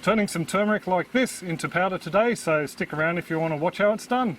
Turning some turmeric like this into powder today, so stick around if you want to watch how it's done.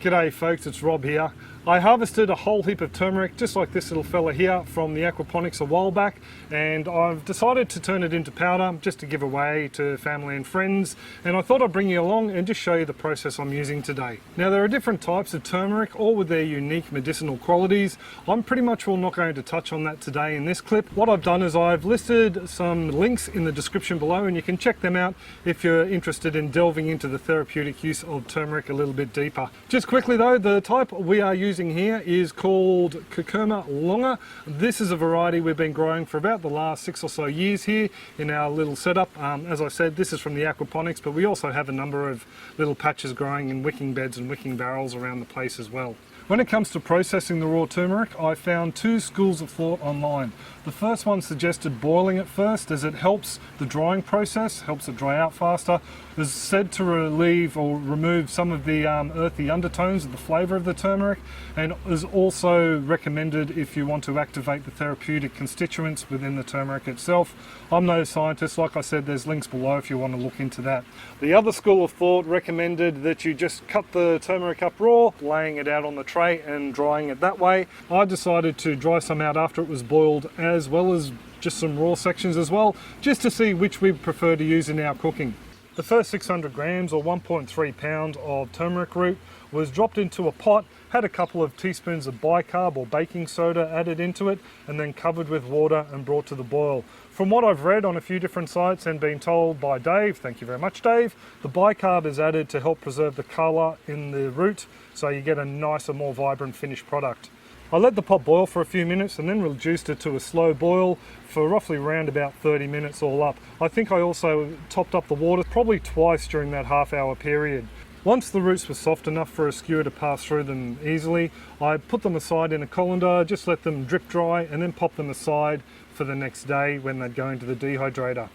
G'day folks, it's Rob here. I harvested a whole heap of turmeric just like this little fella here from the aquaponics a while back, and I've decided to turn it into powder just to give away to family and friends, and I thought I'd bring you along and just show you the process I'm using today. Now there are different types of turmeric, all with their unique medicinal qualities. I'm pretty much not going to touch on that today in this clip. What I've done is I've listed some links in the description below and you can check them out if you're interested in delving into the therapeutic use of turmeric a little bit deeper. Just quickly though, the type we are using here is called Curcuma longa. This is a variety we've been growing for about the last 6 or so years here in our little setup. As I said, this is from the aquaponics, but we also have a number of little patches growing in wicking beds and wicking barrels around the place as well. When it comes to processing the raw turmeric, I found two schools of thought online. The first one suggested boiling it first, as it helps the drying process, helps it dry out faster. It's said to relieve or remove some of the earthy undertones of the flavour of the turmeric, and is also recommended if you want to activate the therapeutic constituents within the turmeric itself. I'm no scientist, like I said, there's links below if you want to look into that. The other school of thought recommended that you just cut the turmeric up raw, laying it out on the tray and drying it that way. I decided to dry some out after it was boiled, as well as just some raw sections as well, just to see which we prefer to use in our cooking. The first 600 grams or 1.3 pounds of turmeric root was dropped into a pot, had a couple of teaspoons of bicarb or baking soda added into it, and then covered with water and brought to the boil. From what I've read on a few different sites and been told by Dave, thank you very much Dave, the bicarb is added to help preserve the colour in the root, so you get a nicer, more vibrant finished product. I let the pot boil for a few minutes and then reduced it to a slow boil for roughly around about 30 minutes all up. I think I also topped up the water probably twice during that half-hour period. Once the roots were soft enough for a skewer to pass through them easily, I put them aside in a colander, just let them drip dry, and then pop them aside for the next day when they'd go into the dehydrator.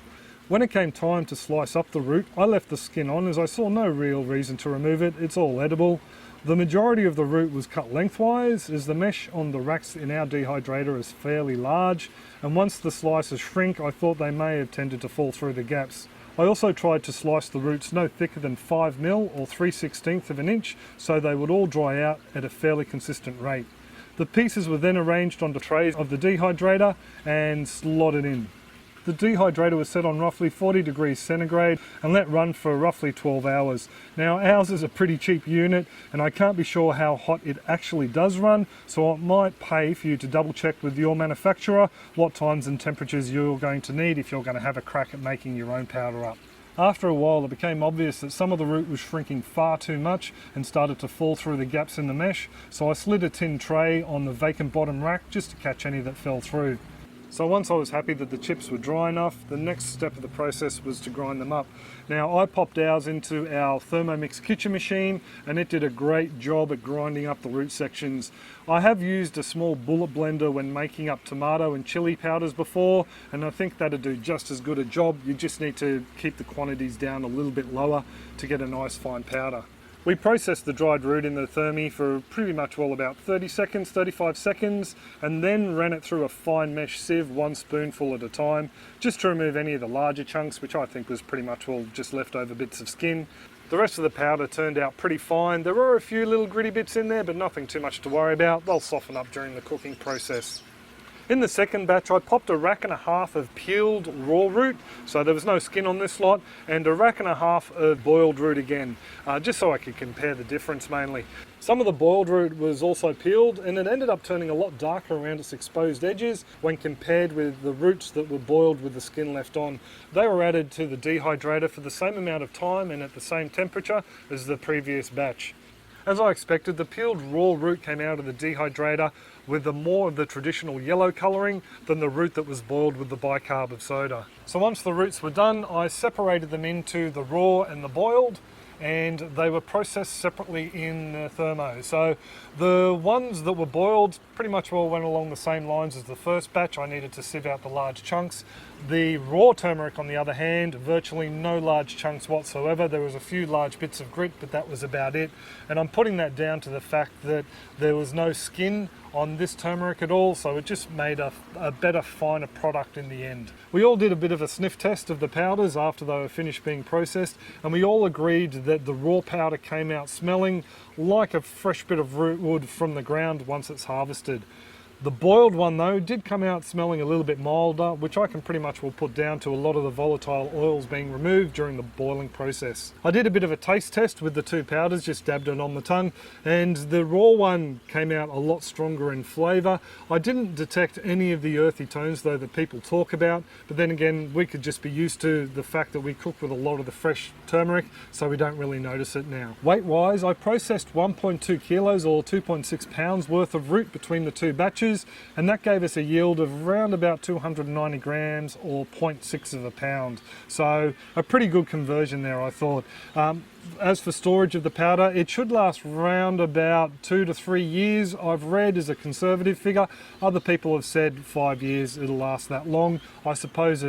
When it came time to slice up the root, I left the skin on as I saw no real reason to remove it. It's all edible. The majority of the root was cut lengthwise, as the mesh on the racks in our dehydrator is fairly large, and once the slices shrink, I thought they may have tended to fall through the gaps. I also tried to slice the roots no thicker than 5mm or 3/16 of an inch, so they would all dry out at a fairly consistent rate. The pieces were then arranged onto trays of the dehydrator and slotted in. The dehydrator was set on roughly 40 degrees centigrade and let run for roughly 12 hours. Now ours is a pretty cheap unit and I can't be sure how hot it actually does run, so it might pay for you to double check with your manufacturer what times and temperatures you're going to need if you're going to have a crack at making your own powder up. After a while it became obvious that some of the root was shrinking far too much and started to fall through the gaps in the mesh, so I slid a tin tray on the vacant bottom rack just to catch any that fell through. So once I was happy that the chips were dry enough, the next step of the process was to grind them up. Now I popped ours into our Thermomix kitchen machine and it did a great job at grinding up the root sections. I have used a small bullet blender when making up tomato and chili powders before, and I think that'd do just as good a job. You just need to keep the quantities down a little bit lower to get a nice fine powder. We processed the dried root in the Thermi for pretty much about 30 seconds, 35 seconds, and then ran it through a fine mesh sieve, 1 spoonful at a time, just to remove any of the larger chunks, which I think was pretty much all just leftover bits of skin. The rest of the powder turned out pretty fine. There were a few little gritty bits in there, but nothing too much to worry about. They'll soften up during the cooking process. In the second batch, I popped 1.5 racks of peeled raw root, so there was no skin on this lot, and 1.5 racks of boiled root again, just so I could compare the difference mainly. Some of the boiled root was also peeled, and it ended up turning a lot darker around its exposed edges when compared with the roots that were boiled with the skin left on. They were added to the dehydrator for the same amount of time and at the same temperature as the previous batch. As I expected, the peeled raw root came out of the dehydrator with more of the traditional yellow colouring than the root that was boiled with the bicarb of soda. So once the roots were done, I separated them into the raw and the boiled, and they were processed separately in the thermo. So the ones that were boiled pretty much all went along the same lines as the first batch. I needed to sieve out the large chunks. The raw turmeric, on the other hand, virtually no large chunks whatsoever. There was a few large bits of grit, but that was about it. And I'm putting that down to the fact that there was no skin on this turmeric at all, so it just made a better, finer product in the end. We all did a bit of a sniff test of the powders after they were finished being processed, and we all agreed that the raw powder came out smelling like a fresh bit of root wood from the ground once it's harvested. The boiled one though did come out smelling a little bit milder, which I can pretty much will put down to a lot of the volatile oils being removed during the boiling process. I did a bit of a taste test with the two powders, just dabbed it on the tongue, and the raw one came out a lot stronger in flavour. I didn't detect any of the earthy tones though that people talk about, but then again we could just be used to the fact that we cook with a lot of the fresh turmeric, so we don't really notice it now. Weight wise, I processed 1.2 kilos or 2.6 pounds worth of root between the two batches, and that gave us a yield of around about 290 grams or 0.6 of a pound. So a pretty good conversion there, I thought. As for storage of the powder, it should last around about 2 to 3 years. I've read as a conservative figure. Other people have said 5 years it'll last that long. I suppose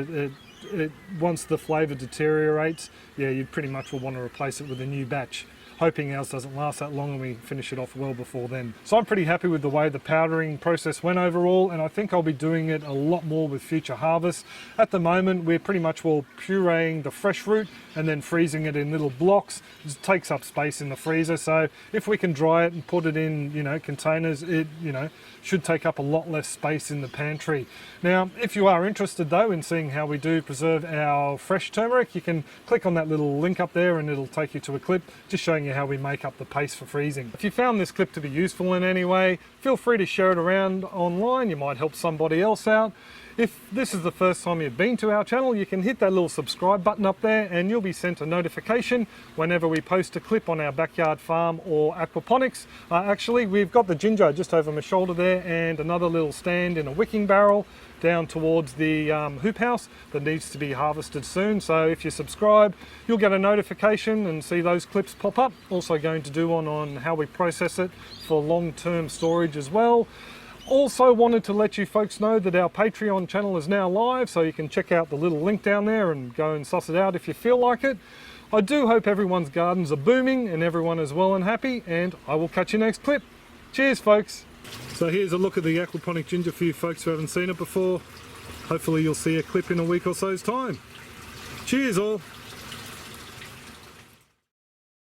once the flavour deteriorates, yeah, you pretty much will want to replace it with a new batch, hoping ours doesn't last that long and we finish it off well before then. So I'm pretty happy with the way the powdering process went overall, and I think I'll be doing it a lot more with future harvests. At the moment, we're pretty much all pureeing the fresh root and then freezing it in little blocks. It takes up space in the freezer, so if we can dry it and put it in, containers, it, should take up a lot less space in the pantry. Now, if you are interested though in seeing how we do preserve our fresh turmeric, you can click on that little link up there and it'll take you to a clip just showing you how we make up the paste for freezing. If you found this clip to be useful in any way, feel free to share it around online. You might help somebody else out. If this is the first time you've been to our channel, you can hit that little subscribe button up there and you'll be sent a notification whenever we post a clip on our backyard farm or aquaponics. Actually, we've got the ginger just over my shoulder there and another little stand in a wicking barrel down towards the hoop house that needs to be harvested soon. So if you subscribe, you'll get a notification and see those clips pop up. Also going to do one on how we process it for long-term storage as well. Also wanted to let you folks know that our Patreon channel is now live, so you can check out the little link down there and go and suss it out if you feel like it. I do hope everyone's gardens are booming and everyone is well and happy, and I will catch you next clip. Cheers, folks. So here's a look at the aquaponic ginger for you folks who haven't seen it before. Hopefully you'll see a clip in a week or so's time. Cheers all.